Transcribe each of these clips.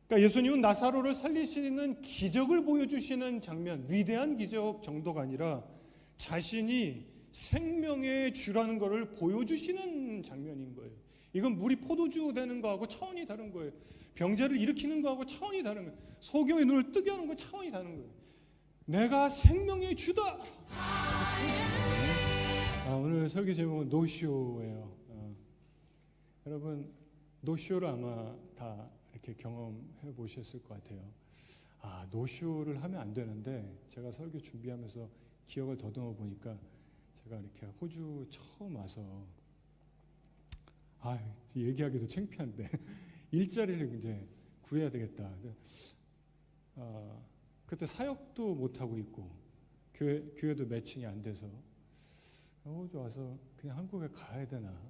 그러니까 예수님은 나사로를 살리시는 기적을 보여주시는 장면, 위대한 기적 정도가 아니라 자신이 생명의 주라는 것을 보여주시는 장면인 거예요. 이건 물이 포도주 되는 거하고 차원이 다른 거예요. 병자를 일으키는 거하고 차원이 다른 거예요. 소경의 눈을 뜨게 하는 거 차원이 다른 거예요. 내가 생명의 주다. 오늘 설교 제목은 노쇼예요. 여러분 노쇼를 아마 다 이렇게 경험해 보셨을 것 같아요. 노쇼를 하면 안 되는데 제가 설교 준비하면서 기억을 더듬어 보니까 제가 이렇게 호주 처음 와서 얘기하기도 창피한데 일자리를 이제 구해야 되겠다. 그때 사역도 못 하고 있고 교회도 매칭이 안 돼서 호주 와서 그냥 한국에 가야 되나.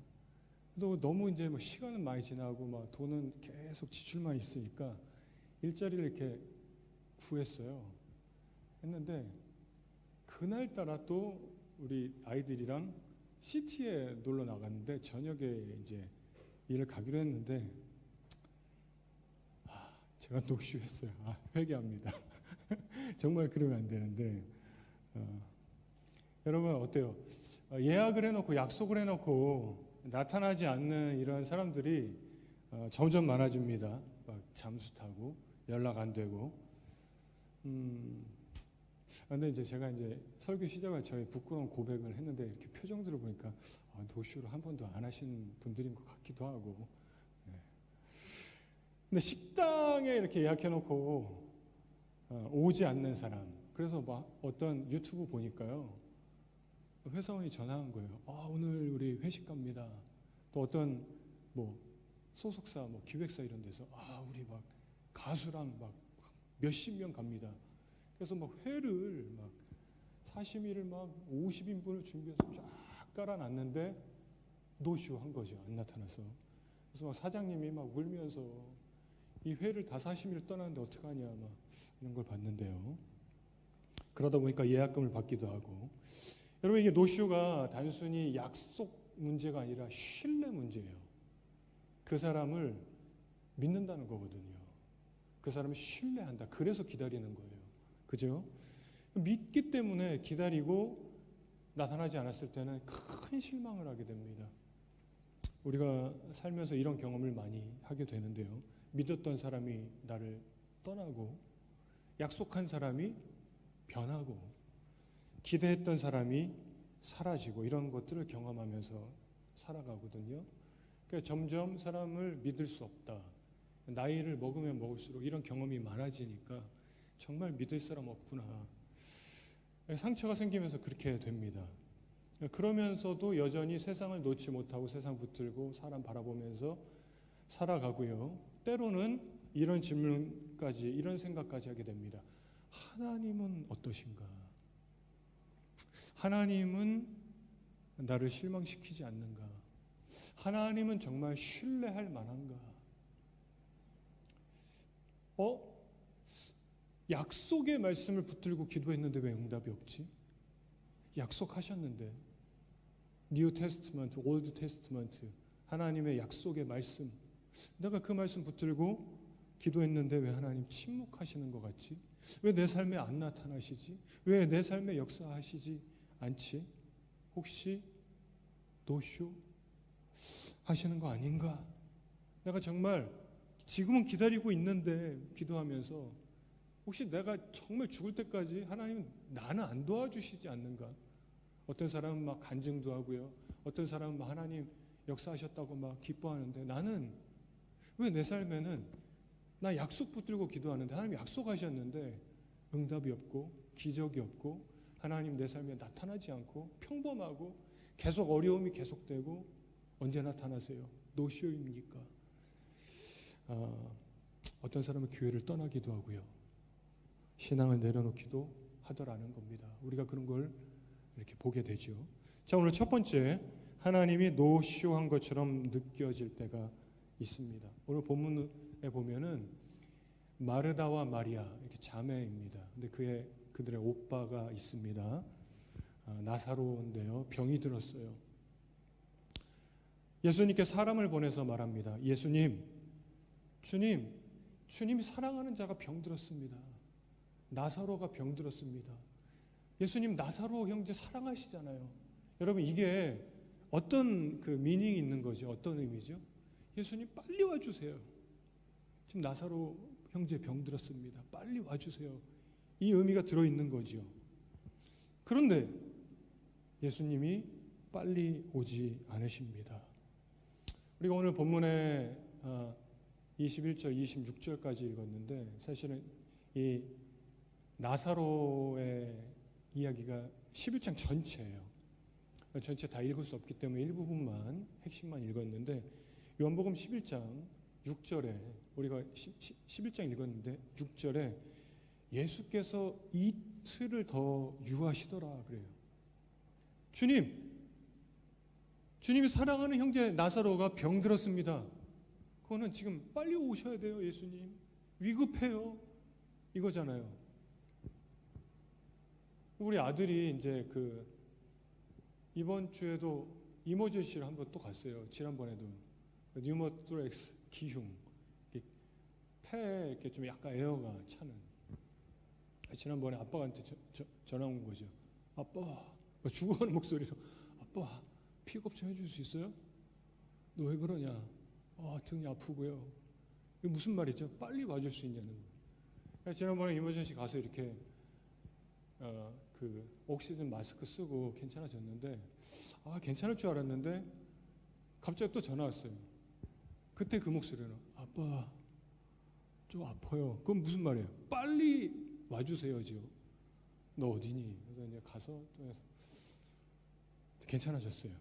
또 너무 이제 뭐 시간은 많이 지나고 막 돈은 계속 지출만 있으니까 일자리를 이렇게 구했어요. 했는데 그날따라 또 우리 아이들이랑 시티에 놀러 나갔는데 저녁에 이제 일을 가기로 했는데 제가 노쇼했어요. 회개합니다. 정말 그러면 안 되는데 여러분 어때요? 예약을 해놓고 약속을 해놓고 나타나지 않는 이런 사람들이 점점 많아집니다. 막 잠수 타고 연락 안 되고. 근데 이제 제가 이제 설교 시작을 저희 부끄러운 고백을 했는데 이렇게 표정들을 보니까 노쇼를 한 번도 안 하신 분들인 것 같기도 하고. 근데 식당에 이렇게 예약해놓고 오지 않는 사람. 그래서 막 어떤 유튜브 보니까요. 회사원이 전화한 거예요. 오늘 우리 회식 갑니다. 또 어떤 뭐 소속사, 뭐 기획사 이런 데서 우리 막 가수랑 막 몇십 명 갑니다. 그래서 막 회를 막 사시미를 막 50인분을 준비해서 쫙 깔아놨는데 노쇼 한 거죠. 안 나타나서. 그래서 막 사장님이 막 울면서 이 회를 다 사시미를 떠났는데 어떡하냐 막 이런 걸 봤는데요. 그러다 보니까 예약금을 받기도 하고. 여러분 이게 노쇼가 단순히 약속 문제가 아니라 신뢰 문제예요. 그 사람을 믿는다는 거거든요. 그 사람을 신뢰한다. 그래서 기다리는 거예요. 그죠? 믿기 때문에 기다리고 나타나지 않았을 때는 큰 실망을 하게 됩니다. 우리가 살면서 이런 경험을 많이 하게 되는데요. 믿었던 사람이 나를 떠나고 약속한 사람이 변하고 기대했던 사람이 사라지고 이런 것들을 경험하면서 살아가거든요. 그러니까 점점 사람을 믿을 수 없다. 나이를 먹으면 먹을수록 이런 경험이 많아지니까 정말 믿을 사람 없구나. 상처가 생기면서 그렇게 됩니다. 그러면서도 여전히 세상을 놓지 못하고 세상 붙들고 사람 바라보면서 살아가고요. 때로는 이런 질문까지 이런 생각까지 하게 됩니다. 하나님은 어떠신가? 하나님은 나를 실망시키지 않는가? 하나님은 정말 신뢰할 만한가? 약속의 말씀을 붙들고 기도했는데 왜 응답이 없지? 약속하셨는데 뉴 테스트먼트, 올드 테스트먼트 하나님의 약속의 말씀 내가 그 말씀 붙들고 기도했는데 왜 하나님 침묵하시는 것 같지? 왜 내 삶에 안 나타나시지? 왜 내 삶에 역사하시지 않지? 혹시 노쇼 하시는 거 아닌가? 내가 정말 지금은 기다리고 있는데 기도하면서 혹시 내가 정말 죽을 때까지 하나님 나는 안 도와주시지 않는가? 어떤 사람은 막 간증도 하고요. 어떤 사람은 막 하나님 역사하셨다고 막 기뻐하는데 나는 왜 내 삶에는 나 약속 붙들고 기도하는데 하나님 약속하셨는데 응답이 없고 기적이 없고 하나님 내 삶에 나타나지 않고 평범하고 계속 어려움이 계속되고 언제 나타나세요? 노쇼입니까? 어떤 사람은 교회를 떠나기도 하고요. 신앙을 내려놓기도 하더라는 겁니다. 우리가 그런 걸 이렇게 보게 되죠. 자, 오늘 첫 번째 하나님이 노쇼한 것처럼 느껴질 때가 있습니다. 오늘 본문에 보면은 마르다와 마리아 이렇게 자매입니다. 근데 그들의 오빠가 있습니다. 나사로인데요. 병이 들었어요. 예수님께 사람을 보내서 말합니다. 예수님, 주님, 주님이 사랑하는 자가 병들었습니다. 나사로가 병들었습니다. 예수님 나사로 형제 사랑하시잖아요. 여러분 이게 어떤 그 미닝이 있는 거죠? 어떤 의미죠? 예수님 빨리 와주세요. 지금 나사로 형제 병들었습니다. 빨리 와주세요. 이 의미가 들어있는 거죠. 그런데 예수님이 빨리 오지 않으십니다. 우리가 오늘 본문에 21절, 26절까지 읽었는데 사실은 이 나사로의 이야기가 11장 전체예요. 전체 다 읽을 수 없기 때문에 일부분만 핵심만 읽었는데 요한복음 11장 6절에 우리가 11장 읽었는데 6절에 예수께서 이틀을 더 유하시더라 그래요. 주님이 사랑하는 형제 나사로가 병들었습니다. 그거는 지금 빨리 오셔야 돼요. 예수님 위급해요 이거잖아요. 우리 아들이 이제 이번 주에도 이머전시를 한번 또 갔어요. 지난번에도 뉴모토렉스 기흉 폐에 이렇게 좀 약간 에어가 차는. 지난번에 아빠한테 전화 온 거죠. 아빠 죽어가는 목소리로 아빠 픽업 좀 해줄 수 있어요? 너 왜 그러냐? 등이 아프고요. 이게 무슨 말이죠? 빨리 와줄 수 있냐는 거예요. 지난번에 이머전시 가서 이렇게 옥시즌 마스크 쓰고 괜찮아졌는데 괜찮을 줄 알았는데 갑자기 또 전화 왔어요. 그때 그 목소리는 아빠 좀 아파요. 그건 무슨 말이에요? 빨리 와주세요죠. 너 어디니? 그래서 이제 가서 또 괜찮아졌어요.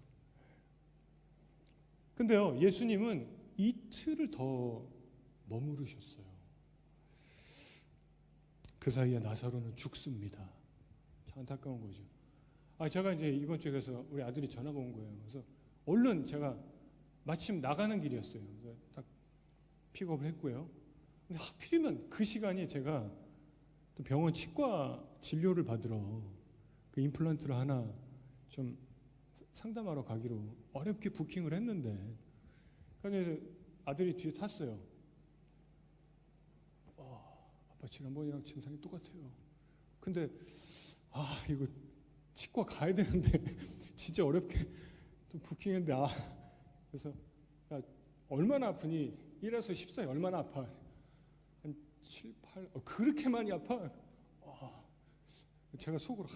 근데요, 예수님은 이틀을 더 머무르셨어요. 그 사이에 나사로는 죽습니다. 참 안타까운 거죠. 제가 이제 이번 주에 가서 우리 아들이 전화가 온 거예요. 그래서 얼른 제가 마침 나가는 길이었어요. 그래서 딱 픽업을 했고요. 근데 하필이면 그 시간이 제가 또 병원 치과 진료를 받으러 그 임플란트를 하나 좀 상담하러 가기로 어렵게 부킹을 했는데, 그래서 아들이 뒤에 탔어요. 아빠 지난번이랑 증상이 똑같아요. 근데 이거 치과 가야 되는데 진짜 어렵게 또 부킹했는데 그래서 야 얼마나 아프니? 1에서 10 사이 얼마나 아파? 한 7, 8 그렇게 많이 아파? 제가 속으로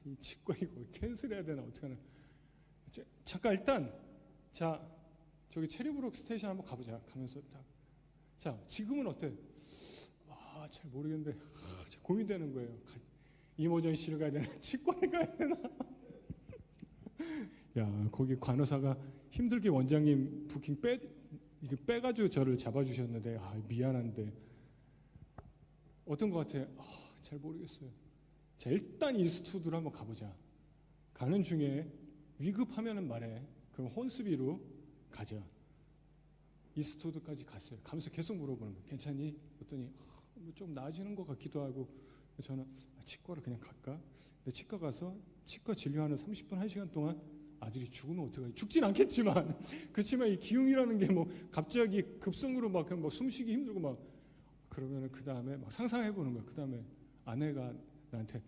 이 치과 이거 캔슬해야 되나 어떡하나. 잠깐 일단 저기 체리브룩 스테이션 한번 가보자. 가면서 자 지금은 어때? 잘 모르겠는데 고민되는 거예요. 이머전시를 가야 되나? 치과에 가야 되나? 야 거기 간호사가 힘들게 원장님 부킹 빼가지고 저를 잡아주셨는데 미안한데 어떤 것 같아? 잘 모르겠어요. 자 일단 인스튜드로 한번 가보자. 가는 중에 위급하면은 말해. 그럼 혼스비로 가자. 인스튜드까지 갔어요. 가면서 계속 물어보는 거예요. 괜찮니? 그랬더니 좀 나아지는 것 같기도 하고 저는 치과를 그냥 갈까? 근데 치과 가서 치과 진료하는 30분 1시간 동안 아들이 죽으면 어떡하지? 죽진 않겠지만 그렇지만 이 기흉이라는 게 갑자기 급성으로 막 숨쉬기 힘들고 그러면은 그 다음에 상상해 보는 거야. 그 다음에 아내가 나한테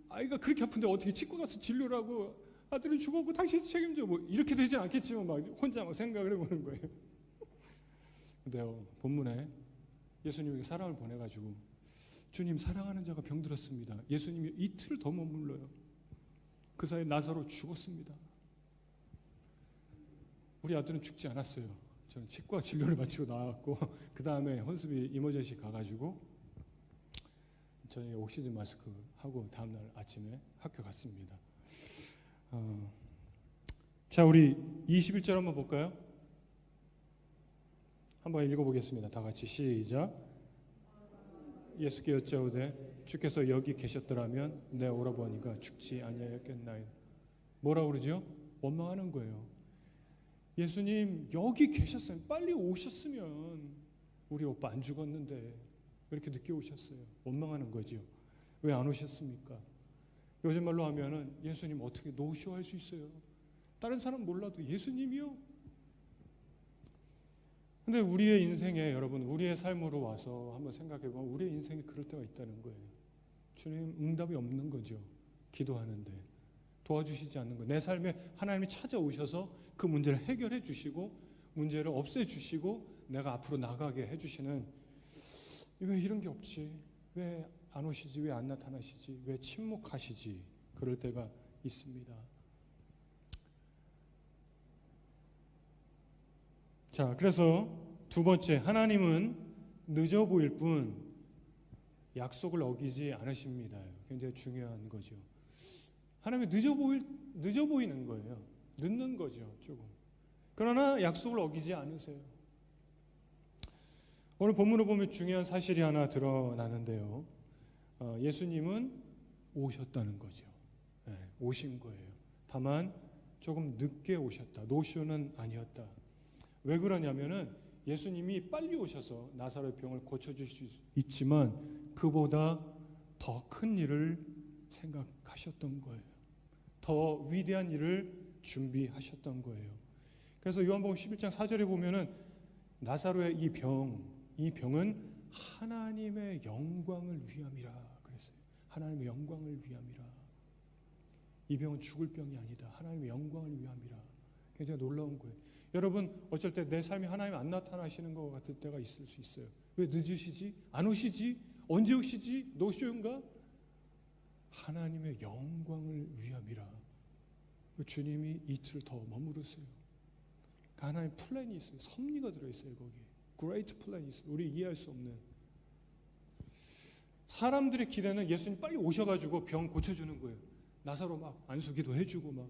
아이가 그렇게 아픈데 어떻게 치과 가서 진료를 하고 아들이 죽었고 당신이 책임져 이렇게 되진 않겠지만 혼자 생각을 해보는 거예요. 근데요 본문에 예수님에게 사랑을 보내가지고 주님 사랑하는 자가 병들었습니다. 예수님이 이틀 더 머물러요. 그 사이에 나사로 죽었습니다. 우리 아들은 죽지 않았어요. 저는 치과 진료를 마치고 나왔고 그 다음에 혼스비 이머전시 가가지고 저희 옥시즌 마스크 하고 다음날 아침에 학교 갔습니다. 자 우리 21절 한번 볼까요? 한번 읽어보겠습니다. 다 같이 시작. 예수께 여짜오되 주께서 여기 계셨더라면 내 오라버니가 죽지 아니하였겠나이다. 뭐라고 그러죠? 원망하는 거예요. 예수님 여기 계셨으면 빨리 오셨으면 우리 오빠 안 죽었는데 왜 이렇게 늦게 오셨어요? 원망하는 거죠. 왜 안 오셨습니까? 요즘 말로 하면은 예수님 어떻게 노쇼할 수 있어요? 다른 사람 몰라도 예수님이요? 근데 우리의 인생에 여러분 우리의 삶으로 와서 한번 생각해 보면 우리의 인생이 그럴 때가 있다는 거예요. 주님 응답이 없는 거죠. 기도하는데 도와주시지 않는 거. 내 삶에 하나님이 찾아오셔서 그 문제를 해결해 주시고 문제를 없애 주시고 내가 앞으로 나가게 해 주시는 왜 이런 게 없지? 왜 안 오시지? 왜 안 나타나시지? 왜 침묵하시지? 그럴 때가 있습니다. 자, 그래서 두 번째, 하나님은 늦어 보일 뿐 약속을 어기지 않으십니다. 굉장히 중요한 거죠. 하나님이 늦어 보이는 거예요. 늦는 거죠, 조금. 그러나 약속을 어기지 않으세요. 오늘 본문을 보면 중요한 사실이 하나 드러나는데요. 예수님은 오셨다는 거죠. 네, 오신 거예요. 다만 조금 늦게 오셨다. 노쇼는 아니었다. 왜 그러냐면은 예수님이 빨리 오셔서 나사로의 병을 고쳐줄 수 있지만 그보다 더 큰 일을 생각하셨던 거예요. 더 위대한 일을 준비하셨던 거예요. 그래서 요한복음 11장 4절에 보면은 나사로의 이 병은 하나님의 영광을 위함이라 그랬어요. 하나님의 영광을 위함이라. 이 병은 죽을 병이 아니다. 하나님의 영광을 위함이라. 굉장히 놀라운 거예요. 여러분 어쩔 때 내 삶이 하나님 안 나타나시는 것 같을 때가 있을 수 있어요. 왜 늦으시지? 안 오시지? 언제 오시지? 노쇼인가? 하나님의 영광을 위함이라. 주님이 이틀 더 머무르세요. 하나님 플랜이 있어요. 섭리가 들어있어요. 거기에 그레이트 플랜이 있어요. 우리 이해할 수 없는. 사람들의 기대는 예수님 빨리 오셔가지고 병 고쳐주는 거예요. 나사로 막 안수기도 해주고 막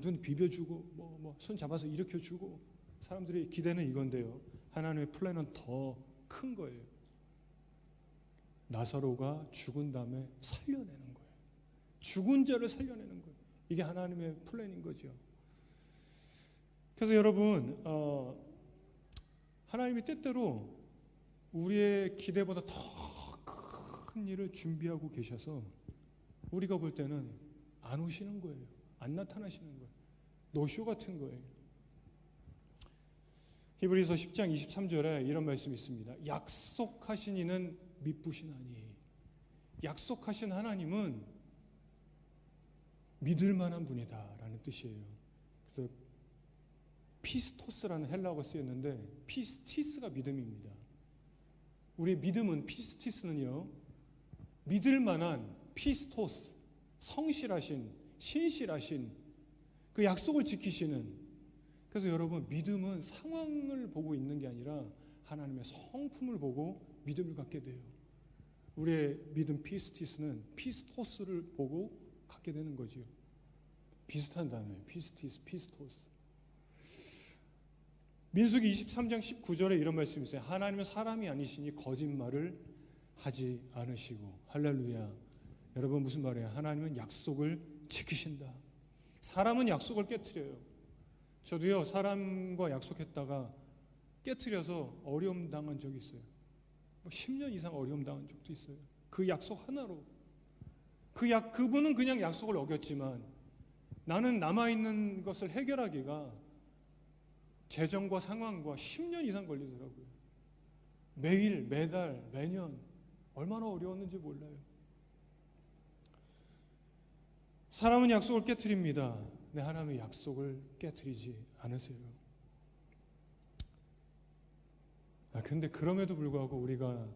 눈 비벼주고 손 잡아서 일으켜주고. 사람들의 기대는 이건데요. 하나님의 플랜은 더 큰 거예요. 나사로가 죽은 다음에 살려내는 거예요. 죽은 자를 살려내는 거예요. 이게 하나님의 플랜인 거죠. 그래서 여러분 하나님이 때때로 우리의 기대보다 더 큰 일을 준비하고 계셔서 우리가 볼 때는 안 오시는 거예요. 안 나타나시는 거예요. 노쇼 같은 거예요. 히브리서 10장 23절에 이런 말씀이 있습니다. 약속하신 이는 미쁘시나니. 약속하신 하나님은 믿을 만한 분이다 라는 뜻이에요. 그래서 피스토스라는 헬라어가 쓰였는데 피스티스가 믿음입니다. 우리의 믿음은 피스티스는요. 믿을 만한 피스토스, 성실하신, 신실하신 그 약속을 지키시는. 그래서 여러분 믿음은 상황을 보고 있는 게 아니라 하나님의 성품을 보고 믿음을 갖게 돼요. 우리의 믿음 피스티스는 피스토스를 보고 갖게 되는 거죠. 비슷한 단어예요. 피스티스, 피스토스. 민수기 23장 19절에 이런 말씀이 있어요. 하나님은 사람이 아니시니 거짓말을 하지 않으시고. 할렐루야. 여러분 무슨 말이에요? 하나님은 약속을 지키신다. 사람은 약속을 깨트려요. 저도요 사람과 약속했다가 깨트려서 어려움 당한 적이 있어요. 10년 이상 어려움 당한 적도 있어요. 그 약속 하나로. 그분은 그냥 약속을 어겼지만 나는 남아있는 것을 해결하기가 재정과 상황과 10년 이상 걸리더라고요. 매일, 매달, 매년 얼마나 어려웠는지 몰라요. 사람은 약속을 깨트립니다. 근데 하나님의 약속을 깨트리지 않으세요. 근데 그럼에도 불구하고 우리가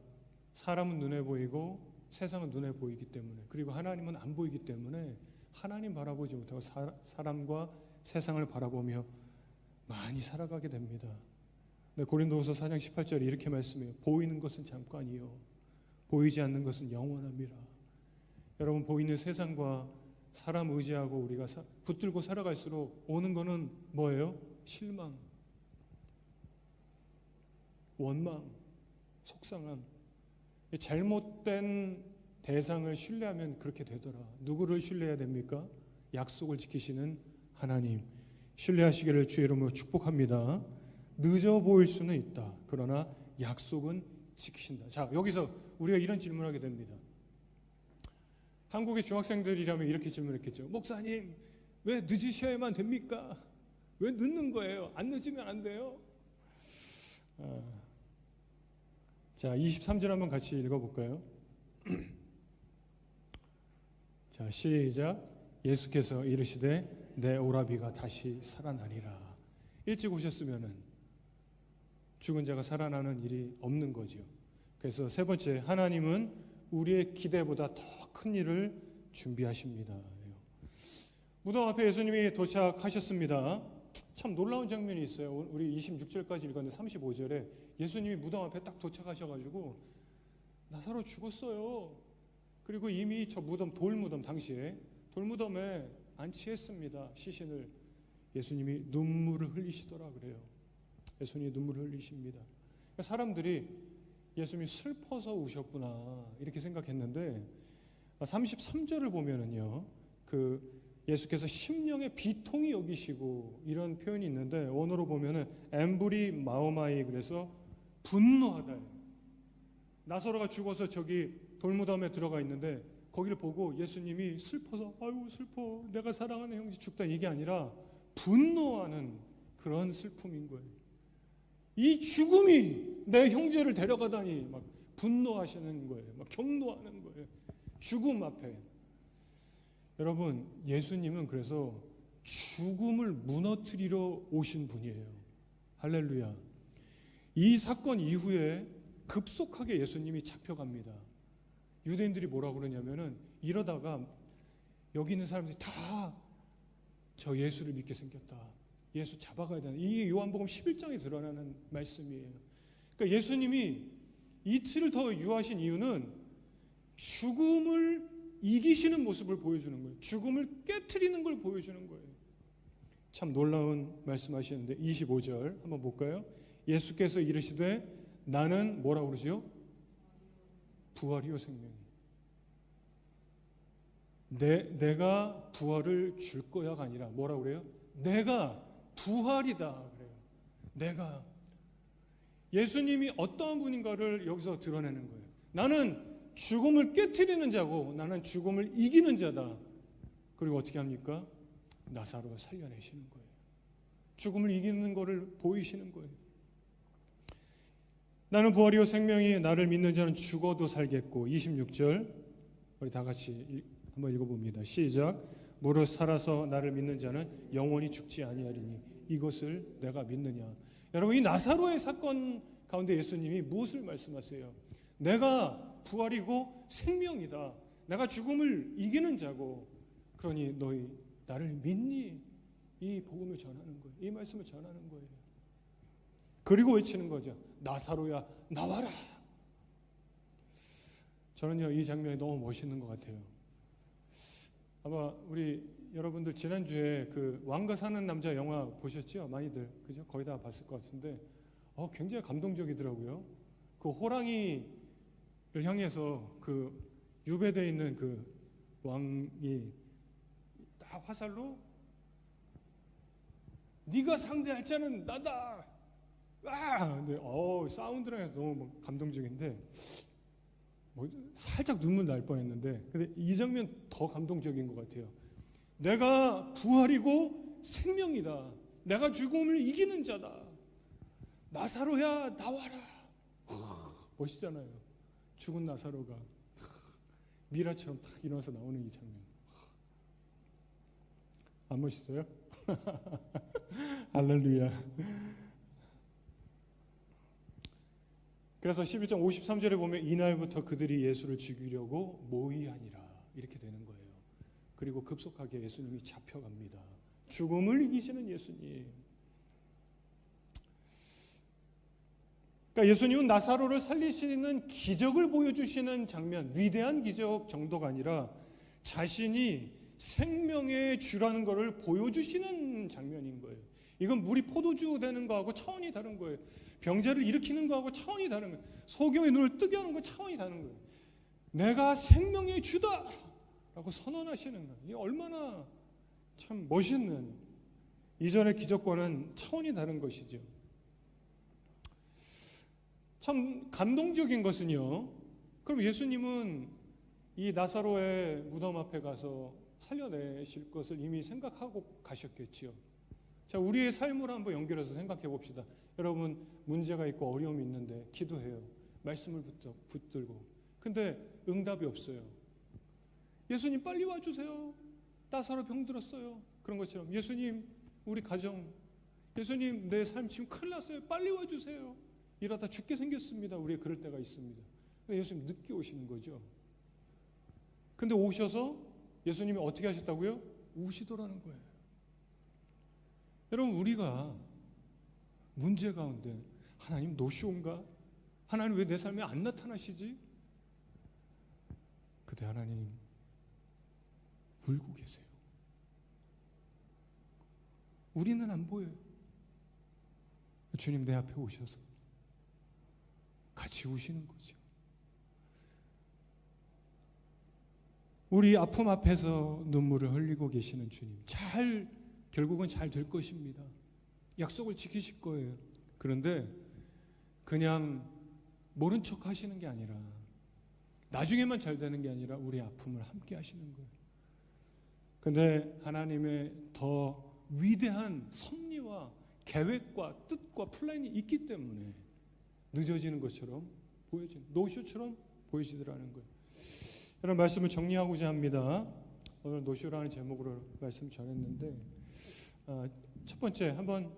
사람은 눈에 보이고 세상은 눈에 보이기 때문에 그리고 하나님은 안 보이기 때문에 하나님 바라보지 못하고 사람과 세상을 바라보며 많이 살아가게 됩니다. 고린도후서 4장 18절에 이렇게 말씀해요. 보이는 것은 잠깐이요 보이지 않는 것은 영원합니다. 여러분 보이는 세상과 사람 의지하고 우리가 붙들고 살아갈수록 오는 거는 뭐예요? 실망, 원망, 속상함. 잘못된 대상을 신뢰하면 그렇게 되더라. 누구를 신뢰해야 됩니까? 약속을 지키시는 하나님. 신뢰하시기를 주의 이름으로 축복합니다. 늦어 보일 수는 있다. 그러나 약속은 지키신다. 자, 여기서 우리가 이런 질문하게 됩니다. 한국의 중학생들이라면 이렇게 질문했겠죠. 목사님, 왜 늦으셔야만 됩니까? 왜 늦는 거예요? 안 늦으면 안 돼요? 자, 23절 한번 같이 읽어볼까요? 자, 시작. 예수께서 이르시되 내 오라비가 다시 살아나리라. 일찍 오셨으면은 죽은 자가 살아나는 일이 없는 거죠. 그래서 세 번째, 하나님은 우리의 기대보다 더 큰 일을 준비하십니다. 무덤 앞에 예수님이 도착하셨습니다. 참 놀라운 장면이 있어요. 우리 26절까지 읽었는데 35절에 예수님이 무덤 앞에 딱 도착하셔가지고 나사로 죽었어요. 그리고 이미 저 무덤, 돌무덤, 당시에 돌무덤에 안치했습니다. 시신을. 예수님이 눈물을 흘리시더라 그래요. 예수님이 눈물을 흘리십니다. 사람들이 예수님이 슬퍼서 우셨구나 이렇게 생각했는데 33절을 보면은요, 예수께서 심령의 비통이 여기시고 이런 표현이 있는데 원어로 보면은 엠브리 마오마이, 그래서 분노하다. 나사로가 죽어서 저기 돌무덤에 들어가 있는데 거기를 보고 예수님이 슬퍼서 아이고 슬퍼, 내가 사랑하는 형제 죽다, 이게 아니라 분노하는 그런 슬픔인 거예요. 이 죽음이 내 형제를 데려가다니 막 분노하시는 거예요. 막 경노하는 거예요. 죽음 앞에. 여러분, 예수님은 그래서 죽음을 무너뜨리러 오신 분이에요. 할렐루야. 이 사건 이후에 급속하게 예수님이 잡혀갑니다. 유대인들이 뭐라고 그러냐면은 이러다가 여기 있는 사람들이 다 저 예수를 믿게 생겼다. 예수 잡아가야 되는, 이 요한복음 11장에 드러나는 말씀이에요. 그러니까 예수님이 이틀을 더 유하신 이유는 죽음을 이기시는 모습을 보여주는 거예요. 죽음을 깨트리는 걸 보여주는 거예요. 참 놀라운 말씀하시는데 25절 한번 볼까요? 예수께서 이르시되 나는 뭐라고 그러지요? 부활이요 생명이. 내가 부활을 줄 거야가 아니라 뭐라고 그래요? 내가 부활이다 그래요. 내가. 예수님이 어떠한 분인가를 여기서 드러내는 거예요. 나는 죽음을 깨트리는 자고 나는 죽음을 이기는 자다. 그리고 어떻게 합니까? 나사로를 살려내시는 거예요. 죽음을 이기는 것을 보이시는 거예요. 나는 부활이요 생명이, 나를 믿는 자는 죽어도 살겠고. 26절 우리 다 같이 한번 읽어봅니다. 시작. 무릇 살아서 나를 믿는 자는 영원히 죽지 아니하리니 이것을 내가 믿느냐. 여러분, 이 나사로의 사건 가운데 예수님이 무엇을 말씀하세요? 내가 부활이고 생명이다. 내가 죽음을 이기는 자고, 그러니 너희 나를 믿니? 이 복음을 전하는 거예요. 이 말씀을 전하는 거예요. 그리고 외치는 거죠. 나사로야 나와라. 저는요 이 장면이 너무 멋있는 것 같아요. 아마 우리 여러분들 지난주에 그 왕과 사는 남자 영화 보셨죠? 많이들 그죠? 거의 다 봤을 것 같은데 굉장히 감동적이더라고요. 그 호랑이를 향해서 그 유배되어 있는 그 왕이 다 화살로 네가 상대할 자는 나다. 근데 사운드랑 해서 너무 감동적인데 살짝 눈물 날 뻔했는데, 근데 이 장면 더 감동적인 것 같아요. 내가 부활이고 생명이다. 내가 죽음을 이기는 자다. 나사로야 나와라. 멋있잖아요. 죽은 나사로가 미라처럼 딱 일어나서 나오는 이 장면. 안 멋있어요? 할렐루야. 그래서 11장 53절에 보면 이날부터 그들이 예수를 죽이려고 모의하니라 이렇게 되는 거예요. 그리고 급속하게 예수님이 잡혀갑니다. 죽음을 이기시는 예수님. 그러니까 예수님은 나사로를 살리시는 기적을 보여주시는 장면, 위대한 기적 정도가 아니라 자신이 생명의 주라는 것을 보여주시는 장면인 거예요. 이건 물이 포도주 되는 거하고 차원이 다른 거예요. 병자를 일으키는 거하고 차원이 다른 거예요. 소경의 눈을 뜨게 하는 거 차원이 다른 거예요. 내가 생명의 주다 라고 선언하시는 거예요. 이게 얼마나 참 멋있는, 이전의 기적과는 차원이 다른 것이죠. 참 감동적인 것은요, 그럼 예수님은 이 나사로의 무덤 앞에 가서 살려내실 것을 이미 생각하고 가셨겠지요. 자, 우리의 삶을 한번 연결해서 생각해 봅시다. 여러분, 문제가 있고 어려움이 있는데 기도해요. 말씀을 붙들고. 근데 응답이 없어요. 예수님 빨리 와주세요. 나사로 병들었어요. 그런 것처럼 예수님 우리 가정, 예수님 내 삶 지금 큰일 났어요. 빨리 와주세요. 이러다 죽게 생겼습니다. 우리 그럴 때가 있습니다. 예수님 늦게 오시는 거죠. 근데 오셔서 예수님이 어떻게 하셨다고요? 우시더라는 거예요. 여러분, 우리가 문제 가운데 하나님 노쇼인가? 하나님 왜 내 삶에 안 나타나시지? 그때 하나님 울고 계세요. 우리는 안 보여요. 주님 내 앞에 오셔서 같이 우시는 거죠. 우리 아픔 앞에서 눈물을 흘리고 계시는 주님, 결국은 잘 될 것입니다. 약속을 지키실 거예요. 그런데 그냥 모른 척 하시는 게 아니라, 나중에만 잘 되는 게 아니라 우리 아픔을 함께 하시는 거예요. 근데 하나님의 더 위대한 섭리와 계획과 뜻과 플랜이 있기 때문에 늦어지는 것처럼 보여지는, 노쇼처럼 보여지더라는 거예요. 이런 말씀을 정리하고자 합니다. 오늘 노쇼라는 제목으로 말씀 전했는데, 첫 번째 한번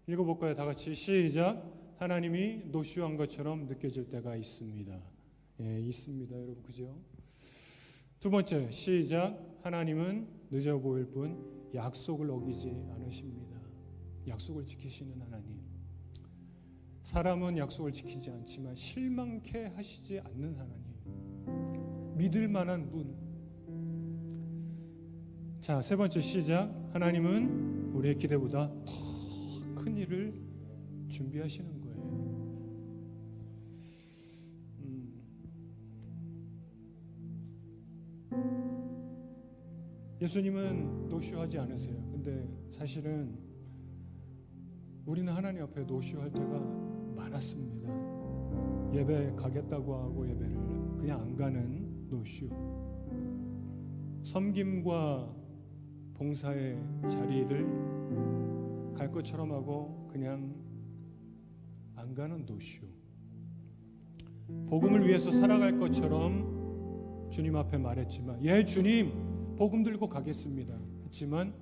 읽어볼까요? 다 같이 시작. 하나님이 노쇼한 것처럼 느껴질 때가 있습니다. 예, 있습니다, 여러분, 그죠? 두 번째 시작. 하나님은 늦어 보일 뿐 약속을 어기지 않으십니다. 약속을 지키시는 하나님. 사람은 약속을 지키지 않지만 실망케 하시지 않는 하나님. 믿을 만한 분. 자, 세 번째 시작. 하나님은 우리의 기대보다 더 큰 일을 준비하시는 거예요. 예수님은 노쇼하지 않으세요. 근데 사실은 우리는 하나님 앞에 노쇼할 때가 많았습니다. 예배 가겠다고 하고 예배를 그냥 안 가는 노쇼. 섬김과 봉사의 자리를 갈 것처럼 하고 그냥 안 가는 노쇼. 복음을 위해서 살아갈 것처럼 주님 앞에 말했지만, 예 주님 복음 들고 가겠습니다 했지만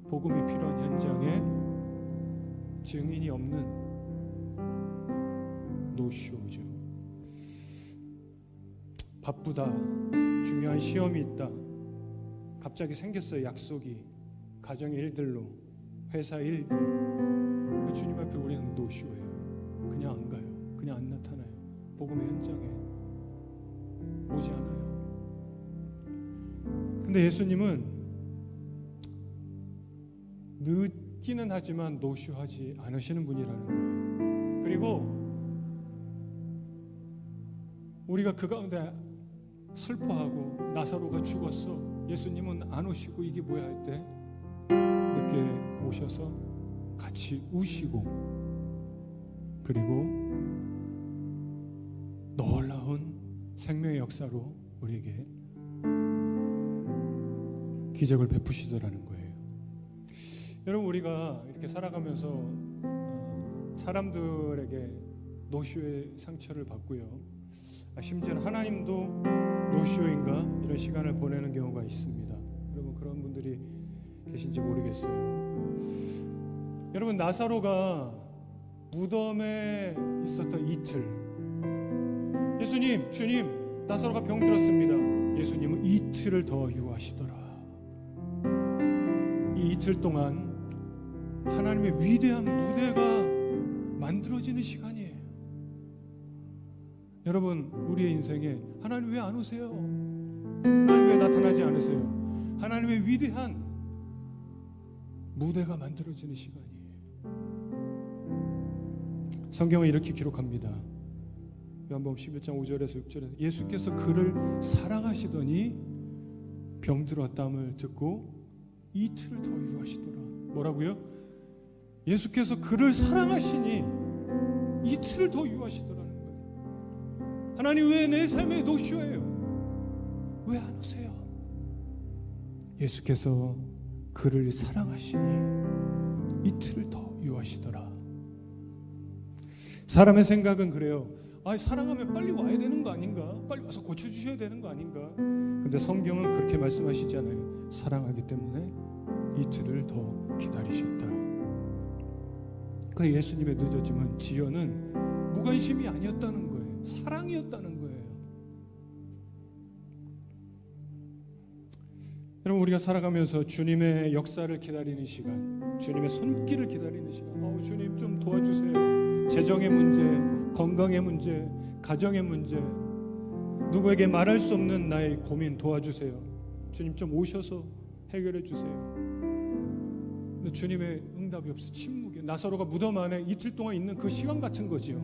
복음이 필요한 현장에 증인이 없는 노쇼죠. 바쁘다, 중요한 시험이 있다, 갑자기 생겼어요. 약속이, 가정의 일들로, 회사 일들. 주님 앞에 우리는 노쇼예요. 그냥 안 가요. 그냥 안 나타나요. 복음의 현장에 오지 않아요. 근데 예수님은 늦기는 하지만 노쇼하지 않으시는 분이라는 거예요. 그리고 우리가 그 가운데 슬퍼하고 나사로가 죽었어, 예수님은 안 오시고 이게 뭐야 할 때 늦게 오셔서 같이 우시고, 그리고 놀라운 생명의 역사로 우리에게 기적을 베푸시더라는 거예요. 여러분, 우리가 이렇게 살아가면서 사람들에게 노쇼의 상처를 받고요, 심지어는 하나님도 노쇼인가 이런 시간을 보내는 경우가 있습니다. 여러분, 그런 분들이 계신지 모르겠어요. 여러분, 나사로가 무덤에 있었던 이틀, 예수님, 주님, 나사로가 병들었습니다. 예수님은 이틀을 더 유하시더라. 이 이틀 동안 하나님의 위대한 무대가 만들어지는 시간이에요. 여러분, 우리의 인생에 하나님 왜 안 오세요? 하나님 왜 나타나지 않으세요? 하나님의 위대한 무대가 만들어지는 시간이에요. 성경은 이렇게 기록합니다. 요한복음 11장 5절에서 6절에서 예수께서 그를 사랑하시더니 병들었담을 듣고 이틀을 더 유하시더라. 뭐라고요? 예수께서 그를 사랑하시니 이틀을 더 유하시더라는 거예요. 하나님 왜 내 삶에 노쇼예요? 왜 안 오세요? 예수께서 그를 사랑하시니 이틀을 더 유하시더라. 사람의 생각은 그래요. 사랑하면 빨리 와야 되는 거 아닌가? 빨리 와서 고쳐주셔야 되는 거 아닌가? 근데 성경은 그렇게 말씀하시잖아요. 사랑하기 때문에 이틀을 더 기다리셨다. 그 예수님의 늦어짐은 지연은 무관심이 아니었다는 거예요. 사랑이었다는 거예요. 여러분, 우리가 살아가면서 주님의 역사를 기다리는 시간, 주님의 손길을 기다리는 시간, 주님 좀 도와주세요. 재정의 문제, 건강의 문제, 가정의 문제, 누구에게 말할 수 없는 나의 고민 도와주세요. 주님 좀 오셔서 해결해 주세요. 근데 주님의 응답이 없어. 침묵이에요. 나사로가 무덤 안에 이틀 동안 있는 그 시간 같은 거지요.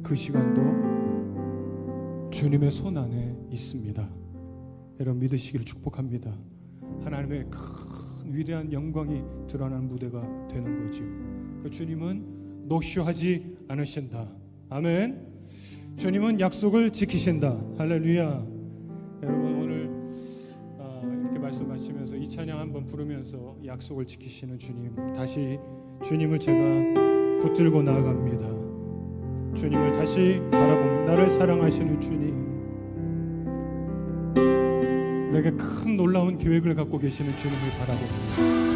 그 시간도 주님의 손 안에 있습니다. 여러분, 믿으시기를 축복합니다. 하나님의 큰 위대한 영광이 드러나는 무대가 되는 거지요. 그 주님은 노쇼하지 않으신다. 아멘. 주님은 약속을 지키신다. 할렐루야. 여러분, 오늘 이렇게 말씀 마치면서 이 찬양 한번 부르면서 약속을 지키시는 주님, 다시 주님을 제가 붙들고 나아갑니다. 주님을 다시 바라보며 나를 사랑하시는 주님, 내게 큰 놀라운 계획을 갖고 계시는 주님을 바라봅니다.